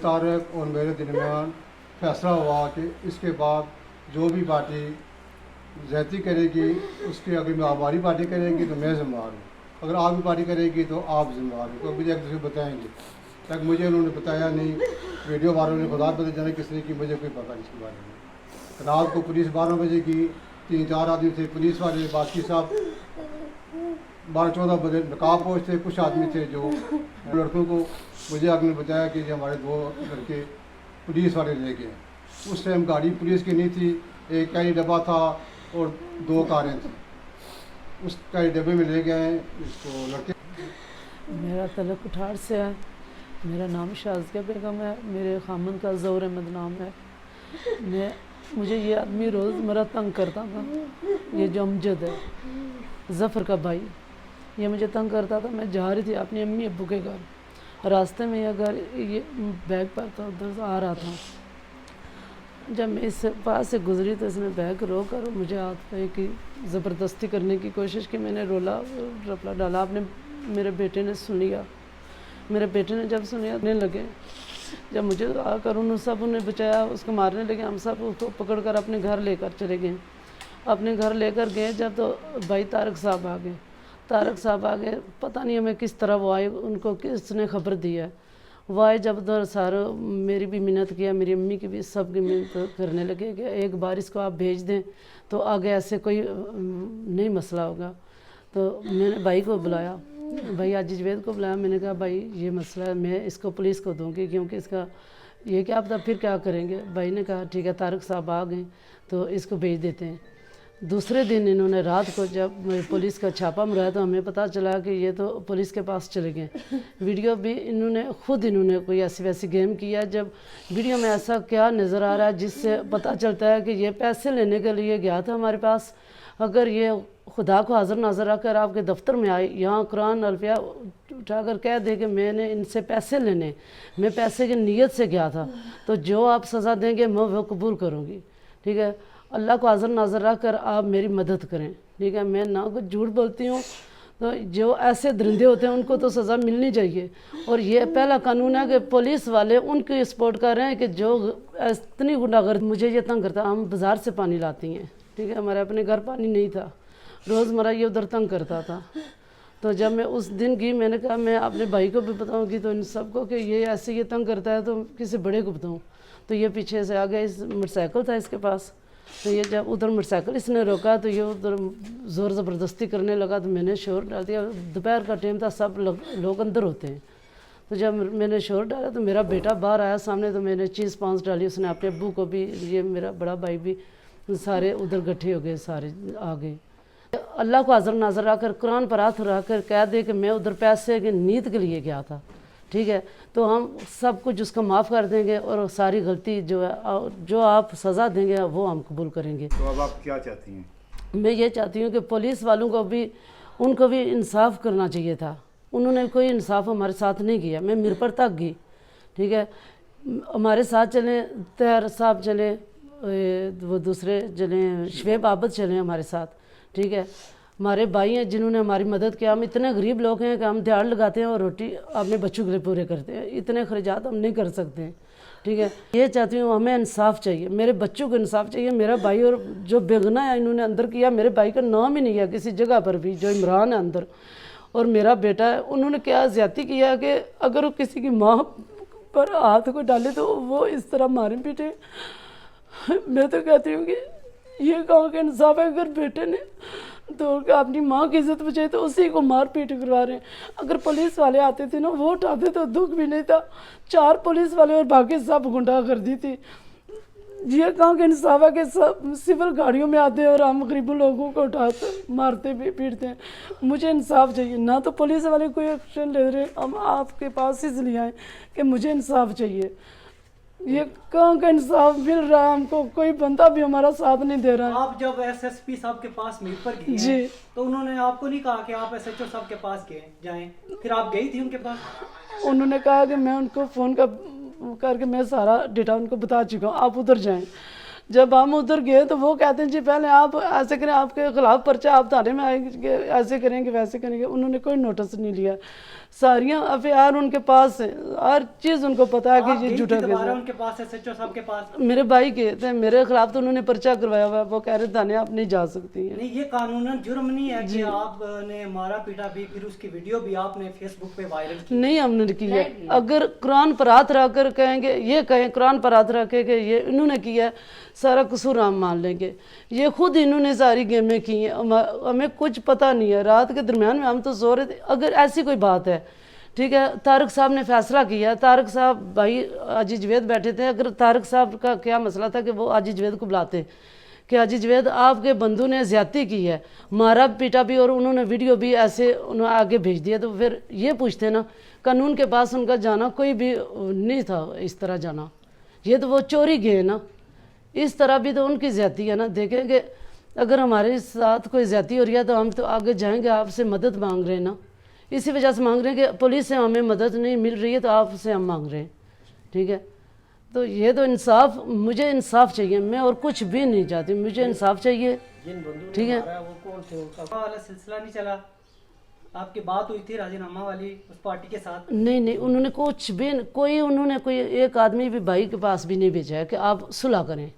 तारक और मेरे दरमियान फैसला हुआ कि इसके बाद जो भी पार्टी ज्यादती करेगी उसकी, अगर मैं हमारी पार्टी करेगी तो मैं जिम्मेदार हूँ, अगर आपकी पार्टी करेगी तो आप जिम्मेदार हो। तो मुझे एक दूसरे बताएंगे, तक मुझे उन्होंने बताया नहीं, वीडियो वालों ने खुदा पता जाने किसने की, मुझे कोई पता नहीं इसके बारे में। रात को पुलिस 12 बजे की 3-4 आदमी थे पुलिस वाले, बाकी साहब 12-14 बजे नकाब पोश थे, कुछ आदमी थे जो लड़कों को मुझे आपने बताया कि हमारे 2 लड़के पुलिस वाले ले गए। उस टाइम गाड़ी पुलिस की नहीं थी, एक कैरी डब्बा था और 2 कारें थी, उस कैरी डब्बे में ले गए इसको लड़के। मेरा तलक उठाड़ से है, मेरा नाम शाज़िया बेगम है, मेरे खामन का ज़ौर अहमद नाम है। मुझे ये आदमी रोज़मर्रा तंग करता था, ये जो अमजद है ज़फ़र का भाई, ये मुझे तंग करता था। मैं जा रही थी अपनी अम्मी अब्बू के घर, रास्ते में अगर ये बैग पर था उधर से आ रहा था, जब मैं इस पास से गुजरी तो इसने बैग रोक कर मुझे हाथ पे की ज़बरदस्ती करने की कोशिश की। मैंने रपला डाला, आपने मेरे बेटे ने सुन लिया। मेरे बेटे ने जब सुनिया लगे, जब मुझे आकर उन सब ने बचाया, उसको मारने लगे। हम सब उसको पकड़ कर अपने घर लेकर चले गए। अपने घर लेकर गए जब तो भाई तारक साहब आ गए। तारक साहब आ गए, पता नहीं हमें किस तरह वो आए, उनको किसने खबर दी है। वो आए जब तो सारा मेरी भी मिन्नत किया, मेरी अम्मी की भी, सब की मिन्नत करने लगे कि एक बार इसको आप भेज दें तो आगे ऐसे कोई नहीं मसला होगा। तो मैंने भाई को बुलाया, भाई आजिज वेद को बुलाया। मैंने कहा भाई ये मसला है, मैं इसको पुलिस को दूंगी क्योंकि इसका ये क्या पता फिर क्या करेंगे। भाई ने कहा ठीक है, तारक साहब आ गए तो इसको भेज देते हैं। दूसरे दिन इन्होंने रात को जब पुलिस का छापा मराया तो हमें पता चला कि ये तो पुलिस के पास चले गए। वीडियो भी इन्होंने कोई ऐसी वैसी गेम किया। जब वीडियो में ऐसा क्या नज़र आ रहा है जिससे पता चलता है कि ये पैसे लेने के लिए गया था हमारे पास। अगर ये खुदा को हाज़िर नाज़र रखकर आपके दफ्तर में आए, यहाँ कुरान अल्फिया उठाकर कह दे कि मैंने इनसे पैसे लेने, मैं पैसे की नीयत से गया था, तो जो आप सज़ा देंगे मैं वो कबूल करूँगी। ठीक है, अल्लाह को हाज़िर नाज़र रख कर आप मेरी मदद करें। ठीक है, मैं ना कुछ झूठ बोलती हूँ। तो जो ऐसे दरिंदे होते हैं उनको तो सज़ा मिलनी चाहिए। और ये पहला कानून है कि पुलिस वाले उनकी सपोर्ट कर रहे हैं कि जो इतनी गुंडागर्दी। मुझे ये तंग करता, हम बाज़ार से पानी लाती हैं, ठीक है, हमारे अपने घर पानी नहीं था, रोज़मर्रा ये उधर तंग करता था। तो जब मैं उस दिन की, मैंने कहा मैं अपने भाई को भी बताऊँगी तो इन सबको कि ये ऐसे ये तंग करता है तो किसी बड़े को बताऊँ। तो ये पीछे से आ गया, इस मोटरसाइकिल था इसके पास, तो ये जब उधर मोटरसाइकिल इसने रोका तो ये उधर ज़ोर ज़बरदस्ती करने लगा। तो मैंने शोर डाल दिया, दोपहर का टाइम था, सब लोग अंदर होते हैं। तो जब मैंने शोर डाला तो मेरा बेटा बाहर आया सामने, तो मैंने चीज़ पाँच डाली, उसने अपने अब्बू को भी, ये मेरा बड़ा भाई भी, सारे उधर इकट्ठे हो गए, सारे आ गए। अल्लाह को हाज़िर नाज़र रखकर कुरान पर हाथ रखकर कह दे कि मैं उधर पैसे की नीयत के लिए गया था, ठीक है, तो हम सब कुछ उसका माफ़ कर देंगे और सारी गलती जो है, जो आप सज़ा देंगे वो हम कबूल करेंगे। तो अब आप क्या चाहती हैं? मैं ये चाहती हूँ कि पुलिस वालों को भी, उनको भी इंसाफ करना चाहिए था। उन्होंने कोई इंसाफ हमारे साथ नहीं किया। मैं मिरपर तक गई, ठीक है, हमारे साथ चले तैयार साहब चले, वो दूसरे चले शुएब आबद चले हमारे साथ, ठीक है, हमारे भाई हैं जिन्होंने हमारी मदद किया। हम इतने गरीब लोग हैं कि हम दिहाड़ लगाते हैं और रोटी अपने बच्चों के लिए पूरे करते हैं, इतने खर्चात हम नहीं कर सकते हैं, ठीक है। ये चाहती हूँ, हमें इंसाफ चाहिए, मेरे बच्चों को इंसाफ चाहिए। मेरा भाई और जो बेगना है इन्होंने अंदर किया, मेरे भाई का नाम ही नहीं है किसी जगह पर भी, जो इमरान है अंदर, और मेरा बेटा है, उन्होंने क्या ज़्यादती किया कि अगर वो किसी की माँ पर हाथ को डाले तो वो इस तरह मारे पीटे। मैं तो कहती हूँ कि ये गाँव का इंसाफ है। अगर बेटे ने तो अपनी माँ की इज्जत बचाई तो उसी को मार पीट करवा रहे हैं। अगर पुलिस वाले आते थे ना, वो उठाते तो दुख भी नहीं था। 4 पुलिस वाले और बाकी सब गुंडा कर दी थी। ये गाँव का इंसाफ है कि सब सिविल गाड़ियों में आते हैं और हम गरीबों लोगों को उठाते मारते भी पीटते हैं। मुझे इंसाफ चाहिए, ना तो पुलिस वाले कोई एक्शन ले रहे, हम आपके पास इसलिए आए कि मुझे इंसाफ चाहिए। ये कहाँ का इंसाफ मिल रहा है हमको, कोई बंदा भी हमारा साथ नहीं दे रहा है। आप जब एसएसपी साहब के पास मीट पर गए जी, तो उन्होंने आपको नहीं कहा कि आप एसएचओ साहब के पास जाएं, फिर आप गई थी उनके पास? उन्होंने कहा कि मैं उनको फ़ोन करके मैं सारा डेटा उनको बता चुका हूँ, आप उधर जाएं। जब हम उधर गए तो वो कहते हैं जी पहले आप ऐसे करें, आपके खिलाफ पर्चा आप थाने में आएंगे, ऐसे करेंगे वैसे करेंगे। उन्होंने कोई नोटिस नहीं लिया। सारियां अफआर उनके पास है, हर चीज़ उनको पता है आप कि गई ये थी झूठा दोबारा केस उनके पास, एसएचओ साहब के पास? है। मेरे भाई गए थे, मेरे खिलाफ तो उन्होंने पर्चा करवाया हुआ है। वो कह रहे थाने आप नहीं जा सकती हैं। नहीं, ये कानूनन जुर्म नहीं है कि आपने मारा पीटा भी, फिर उसकी वीडियो भी आपने फेसबुक पे वायरल की? नहीं हमने की है। अगर कुरान पर हाथ रख कर कहेंगे, ये कहें कुरान पर हाथ रखे कि ये इन्होंने किया है, सारा कसूर हम मान लेंगे। ये खुद इन्होंने सारी गेमें की हैं, हमें कुछ पता नहीं है। रात के दरमियान में हम तो सो रहे थे। अगर ऐसी कोई बात है, ठीक है, तारक साहब ने फैसला किया। तारक साहब भाई हाजी जवेद बैठे थे। अगर तारक साहब का क्या मसला था कि वो हाजी जवेद को बुलाते कि हाजी जवेद आपके बंधु ने ज्यादती की है, मारा पीटा भी, और उन्होंने वीडियो भी ऐसे उन्होंने आगे भेज दिया, तो फिर ये पूछते ना, कानून के पास उनका जाना कोई भी नहीं था इस तरह जाना। ये तो वो चोरी गए ना, इस तरह भी तो उनकी ज्यादती है ना। देखेंगे अगर हमारे साथ कोई ज्यादती हो रही है तो हम तो आगे जाएंगे, आपसे मदद मांग रहे हैं ना, इसी वजह से मांग रहे हैं कि पुलिस से हमें मदद नहीं मिल रही है तो आपसे हम मांग रहे हैं, ठीक है। तो ये तो इंसाफ, मुझे इंसाफ चाहिए, मैं और कुछ भी नहीं चाहती, मुझे इंसाफ चाहिए, ठीक है। वाला सिलसिला नहीं चला? आपकी बात हुई थी राजीनामा वाली उस पार्टी के साथ? नहीं नहीं, उन्होंने कुछ भी उन्होंने कोई एक आदमी भी भाई के पास भी नहीं भेजा है कि आप सुलह करें,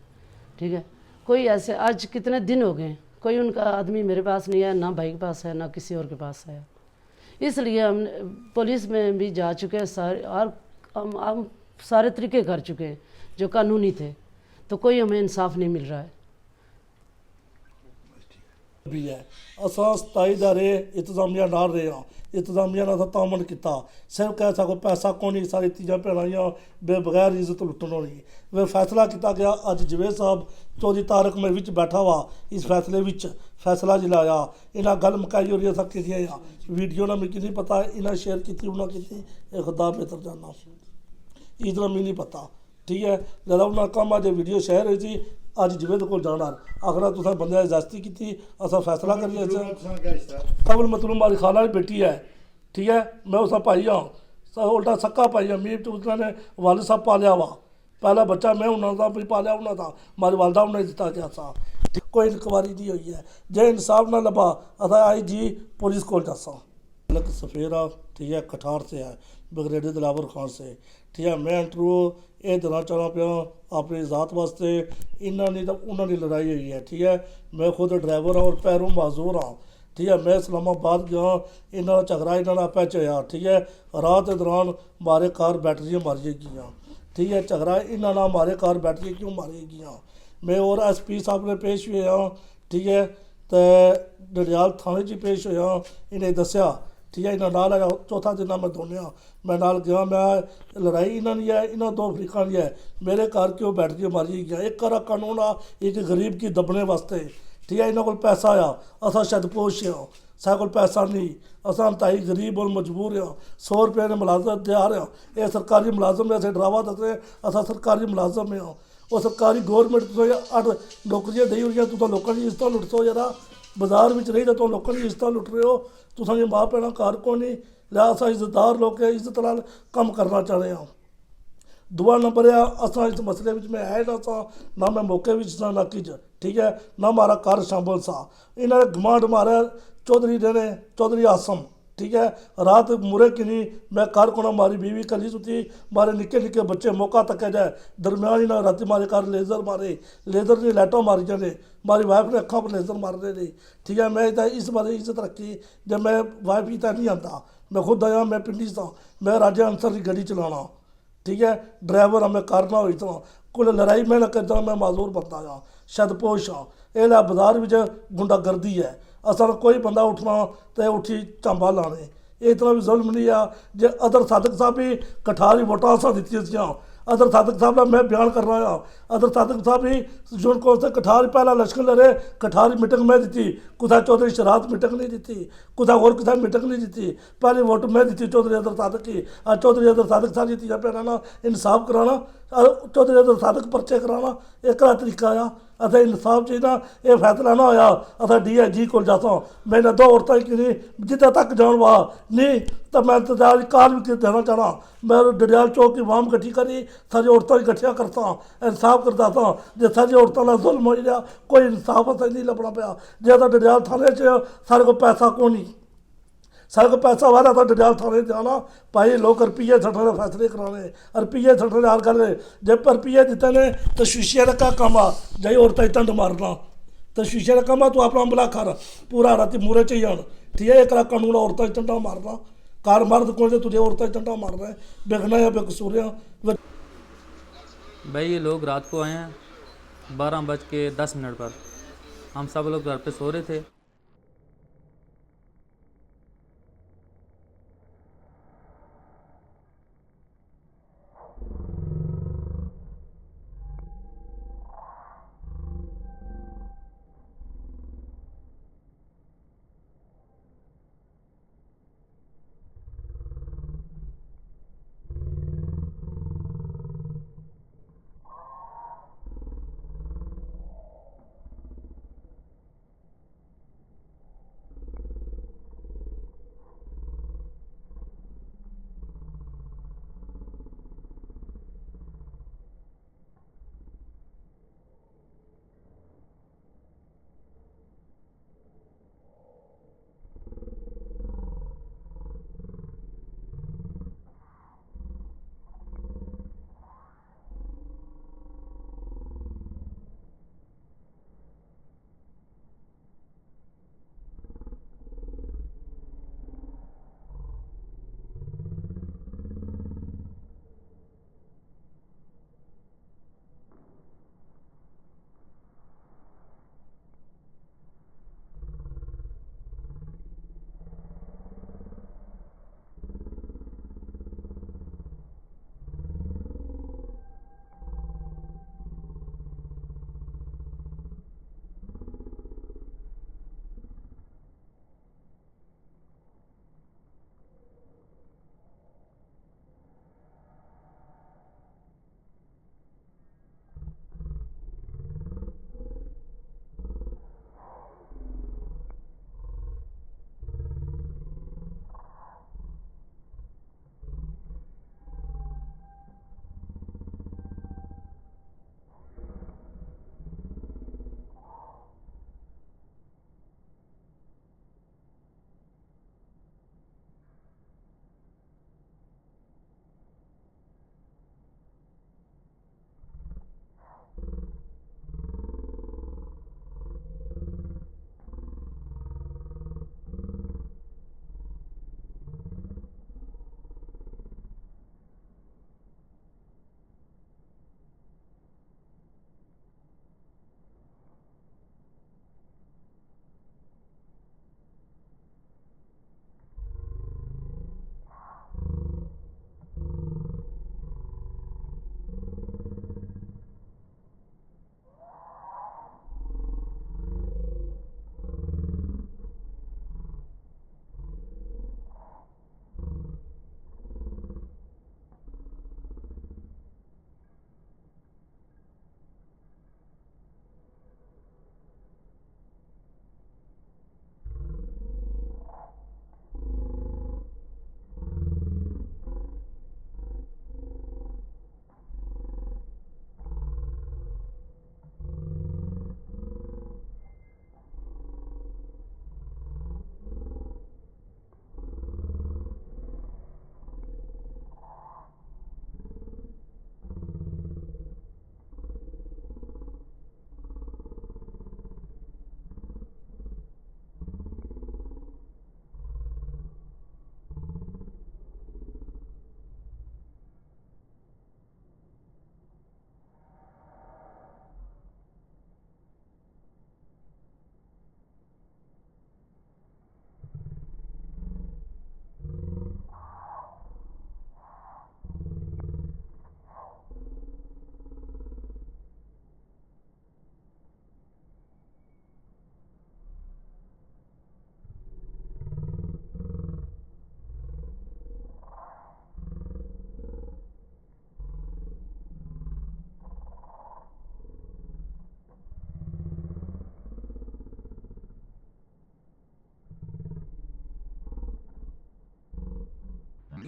ठीक है। कोई ऐसे आज कितने दिन हो गए, कोई उनका आदमी मेरे पास नहीं है, ना भाई के पास है, ना किसी और के पास है। इसलिए हम पुलिस में भी जा चुके हैं सारे, और हम सारे तरीके कर चुके हैं जो कानूनी थे, तो कोई हमें इंसाफ नहीं मिल रहा है। भी है असा 27 ਦਾ ਰੇ इंतजामिया नाल रहे हाँ, इंतजामिया ने तामन किया, सिर्फ कह सको पैसा को नहीं, सारी चीज़ां भैन बगैर इज्जत लुटन वाली। वे फैसला किया गया, अज जवेद साहब चौधरी तारक में विच बैठा हुआ, इस फैसले विच फैसला जिलाया, इन्हें गल मुकाई हो रही है, सब कि वीडियो ना मिगी नहीं पता इन्हें शेयर की उन्हें की, खुदा बेहतर जाना, इधर मिगी नहीं पता, ठीक है। जरा उन्हें कम अज वीडियो शेयर हुई थी, अज जवेद को जाना, आखिर तुसें बंदे इजाजती की, असा फैसला करिए। कबल मतलब मारी खाला की बेटी है, ठीक है, मैं उसका भाई हाँ, उल्टा सक्का भाई हाँ। मीर उसने वालिद साहब पालिया हुआ, पहला बच्चा मैं उन्होंने था, भी पालिया उन्होंने था, मारी वालदा उन्हें दिता गया था। कोई इंक्वायरी नहीं हुई है, जे इंसाफ ना लभा असा आई जी पुलिस को जासा। सफेरा, ठीक है, कठार से है, ब्रिगेडियर दिलावर खान से, ठीक है। मैं इंटरव्यू ये देना चाहना पिया अपनी ज़ात वास्ते, इन्होंने तो उन्होंने लड़ाई हुई है, ठीक है। मैं खुद ड्राइवर हाँ और पैरों माजूर हाँ, ठीक है। मैं इस्लामाबाद गया, इन्होंने झगड़ा इन्होंने आपे च होया, ठीक है। रात के दौरान मारे कार बैटरियाँ मारिए गई, ठीक है। झगड़ा इन्होंने मारे कार बैटरियाँ क्यों मारिए गई। मैं और SP साहब ने पेश हुए हाँ, ठीक है, तो डडियाल थाने च पेश होया, इन्हें दसिया, ठीक है। इन्हें नाल आया, चौथा दिन मैं दोनों मैं नाल गया, मैं लड़ाई इन्हों की है, इन्होंने 2 अफ्रीका की है, मेरे घर क्यों बैटरियाँ मारी गई। एक कर कानून आ एक गरीब की दबने वास्ते, ठीक है। इन्होंने को पैसा आ, असा शदपोश हाँ, साढ़े को पैसा नहीं, असा अंताई गरीब और मजबूर हाँ। 100 रुपये ने मुलाजम दिया रहा, ये सरकारी मुलाजम ऐसे डरावा दस रहे, असा सरकारी मुलाजम हाँ। वो सरकारी गौरमेंट तो 8 नौकरियां दी हुई, तू तो लोगों की इज्जत लुट सो यार, बाजार में रही तो लोगों की इज्जत लुट रहे हो, तुम माँ भैन घर को नहीं लिया, असा इज्जतदार लोग इज्जत नाल कम करना चाह रहे हैं। दूआ नंबर है असा इस मसले में मैं है ना मैं मौके में सा ना किज, ठीक है, ना मारा घर शामिल सा। इन्होंने गमांड मारा चौधरी ने, चौधरी आसम, ठीक है। रात मुरे किनी मैं घर को ना मारी बीवी कली सुती, मारे निके निके बच्चे मौका तक जाए, दरम्यान ही ना रात मारे घर लेजर मारे, लेजर ने लाइटों मारिया ने, मारी वाइफ ने अखा पर लेजर मार रहे थे, ठीक है। मैं तो इस बारे इज्जत रखी, जब मैं वाइफ ही तो नहीं आता, मैं खुद आया, मैं पिंडी सा, मैं राजा अंसर की गड्डी चलाना, ठीक है, ड्राइवर हमें करना हुई तो कुल लड़ाई मैं ना करता, मैं माजूर बनता हाँ, शदपोश हाँ। ये बाजार में गुंडागर्दी है, असल कोई बंदा उठना तो उठी झांबा लाने, ये इतना भी जुल्म नहीं है। जे अदर सादक साहब भी कठारी वोटा असा दी, अदर सादक साहब का मैं बयान कर रहा हाँ, अदर सादक साहब भी जो को कठारी पहला लश्कर लड़े, कठारी मीटिंग में दी, कुछ चौधरी शरारत मीटिंग नहीं दी, कुछ और किसी मीटिंग नहीं दी, पहले वोट में दी चौधरी अदर सादक की। चौधरी अदर सादक साहब जी तीजा भैन इंसाफ कराना चौधरी तो साधक परचे कराना एक तरीका आ असें इंसाफ चाहिए ये फैसला ना होया असें DIG को जाता मैंने 2 औरतें की जितने तक जान वा नहीं तो मैं इंतजार कार भी देना चाहना मैं डडियाल चौक की वाम इकट्ठी करी सारी औरतें इकट्ठिया करता इंसाफ करता था जो सारी औरतों का जुल्म हो गया कोई इंसाफ असें नहीं लभना पाया जे तो डडियाल थाने च सारे को पैसा को नहीं सारे को पैसा वाला तो डडियाल थाने जाना भाई लोग रुपये छठने फैसले कराने रुपये छठने हाल कर जब रुपये दिते ने तो शीशे का क्या काम आ जाई औरतें टंड मारना तो शीशे का काम आ तू अपना अमला कर पूरा रात मूरे च जान ठीक है एक कानून औरतें टंडा मारना कार मर्द कौन से तुझे औरतें टंडा मार रहे बेगना या बेकसूर भाई ये लोग रात को आए हैं 12:10 पर हम सब लोग घर पे सो रहे थे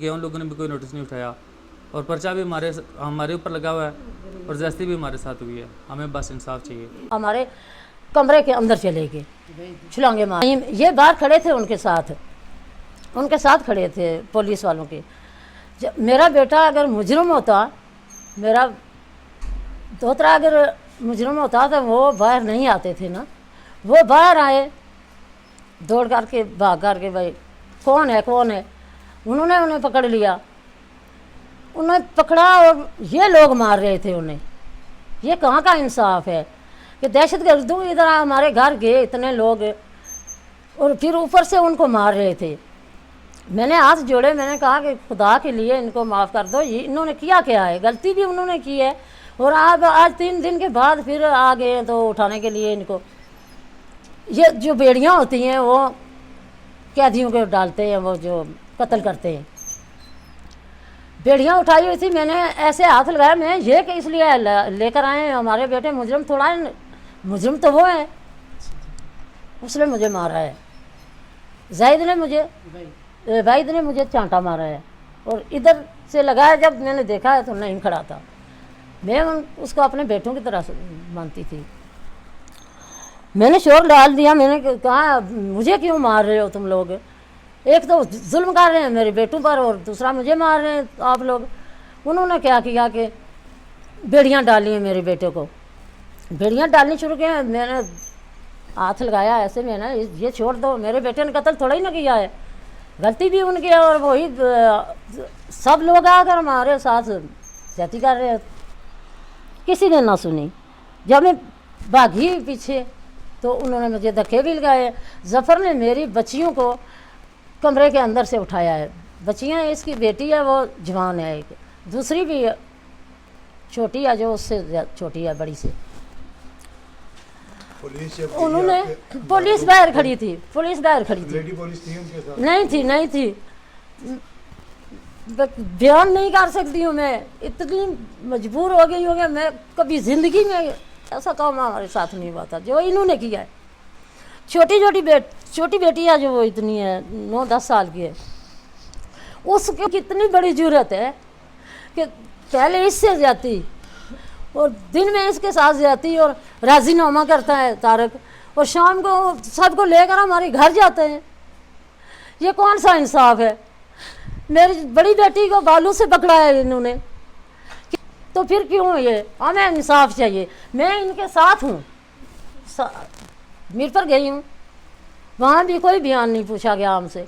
किया, उन लोगों ने भी कोई नोटिस नहीं उठाया और पर्चा भी हमारे ऊपर लगा हुआ है और ज्यादती भी हमारे साथ हुई है। हमें बस इंसाफ चाहिए। हमारे कमरे के अंदर चले गए, छुलांगे मार। ये बाहर खड़े थे, उनके साथ खड़े थे पुलिस वालों के। मेरा बेटा अगर मुजरिम होता, मेरा दोहरा अगर मुजरिम होता तो वो बाहर नहीं आते थे ना। वो बाहर आए दौड़ करके, भाग करके, भाई कौन है कौन है। उन्होंने उन्हें पकड़ लिया, उन्हें पकड़ा और ये लोग मार रहे थे उन्हें। ये कहाँ का इंसाफ है कि दहशतगर्दों इधर हमारे घर गए इतने लोग और फिर ऊपर से उनको मार रहे थे। मैंने हाथ जोड़े, मैंने कहा कि खुदा के लिए इनको माफ़ कर दो, ये इन्होंने किया क्या है, गलती भी उन्होंने की है। और आज 3 दिन के बाद फिर आ गए तो उठाने के लिए इनको। ये जो बेड़ियाँ होती हैं वो कैदियों को डालते हैं, वो जो कत्ल करते हैं। बेड़ियाँ उठाई हुई थी, मैंने ऐसे हाथ लगाया। मैं ये कि इसलिए लेकर आए हैं हमारे बेटे मुजरिम थोड़ा है, मुजरिम तो वो है, उसने मुझे मारा है। वाहिद ने मुझे चांटा मारा है और इधर से लगाया। जब मैंने देखा है तो नहीं खड़ा था। मैं उसको अपने बेटों की तरह मानती थी। मैंने शोर डाल दिया, मैंने कहा मुझे क्यों मार रहे हो तुम लोग, एक तो जुल्म कर रहे हैं मेरे बेटों पर और दूसरा मुझे मार रहे हैं आप लोग। उन्होंने क्या किया कि बेड़ियाँ डाली हैं मेरे बेटे को, बेड़ियाँ डालनी शुरू की। मैंने हाथ लगाया ऐसे, मैंने ये छोड़ दो, मेरे बेटे ने कत्ल थोड़ा ही ना किया है, गलती भी उनकी है। और वही सब लोग आकर हमारे साथ ज्यादती कर रहे हैं। किसी ने ना सुनी। जब मैं भागी पीछे तो उन्होंने मुझे धक्के भी लगाए। जफ़र ने मेरी बच्चियों को कमरे के अंदर से उठाया है। बच्चियाँ, इसकी बेटी है वो जवान है, एक दूसरी भी छोटी है जो उससे छोटी है, बड़ी से। उन्होंने पुलिस बाहर खड़ी थी, लेडी पुलिस थी उनके साथ? नहीं थी। बयान नहीं कर सकती हूँ मैं, इतनी मजबूर हो गई हूँ कि मैं कभी ज़िंदगी में ऐसा काम हमारे साथ नहीं हुआ था जो इन्होंने किया है। छोटी बेटी है जो वो इतनी है, 9-10 साल की है, उसकी कितनी बड़ी ज़रूरत है कि पहले इससे जाती और दिन में इसके साथ जाती और राजीनामा करता है तारक, और शाम को सबको लेकर हमारे घर जाते हैं। ये कौन सा इंसाफ है? मेरी बड़ी बेटी को बालू से पकड़ा है इन्होंने, तो फिर क्यों ये? हमें इंसाफ चाहिए। मैं इनके साथ हूँ, मीर पर गई हूँ, वहाँ भी कोई बयान नहीं पूछा गया हमसे।